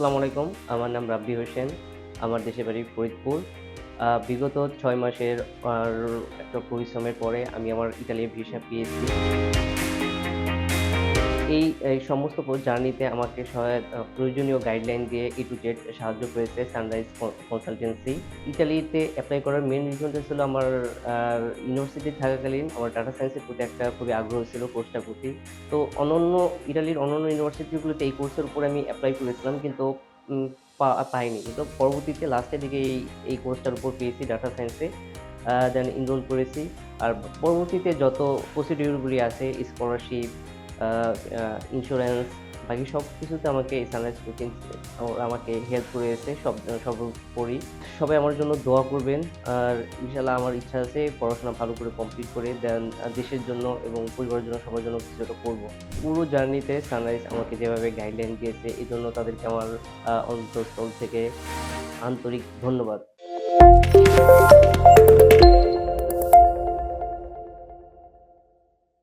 আসসালামু আলাইকুম। আমার নাম রাব্বি হোসেন। আমার দেশের বাড়ি ফরিদপুর। বিগত ৬ মাসের আর একটা পরিশ্রমের পরে আমি আমার ইতালির ভিসা পেয়েছি। এই সমস্ত জার্নিতে আমাকে প্রয়োজনীয় গাইডলাইন দিয়ে A to Z সাহায্য করেছে সানরাইজ কনসালটেন্সি। ইতালিতে এপ্লাই করার মেইন রিজনটা ছিল আমার আ ইউনিভার্সিটি থাকাকালীন আমার ডাটা সায়েন্সের প্রতি একটা খুবই আগ্রহ ছিল কোর্সটার প্রতি। তো ইতালির অন্যান্য ইউনিভার্সিটিগুলোতে এই কোর্সের উপরে আমি এপ্লাই করেছিলাম কিন্তু উম পাইনি। কিন্তু পরবর্তীতে লাস্টের দিকে এই কোর্সটার উপর পেয়েছি ডাটা সায়েন্সে। দেন এনরোল করেছি। আর পরবর্তীতে যত প্রসিডিউর গুলি আছে স্কলারশিপ, আ আ ইন্সুরেন্স বাকি সবকিছুতে আমাকে এই সানরাইজ কোচিং আমাকে হেল্প করেছে সর্বোপরি। সবাই আমার জন্য দোয়া করবেন। আর ইনশাআল্লাহ আমার ইচ্ছা আছে পড়াশোনা ভালো করে কমপ্লিট করে দেন দেশের জন্য এবং পরিবারের জন্য সবার জন্য কিছু একটা করব। পুরো জার্নিতে সানরাইজ আমাকে যেভাবে গাইডলাইন দিয়েছে এজন্য তাদেরকে আমার অন্তঃস্থল থেকে আন্তরিক ধন্যবাদ।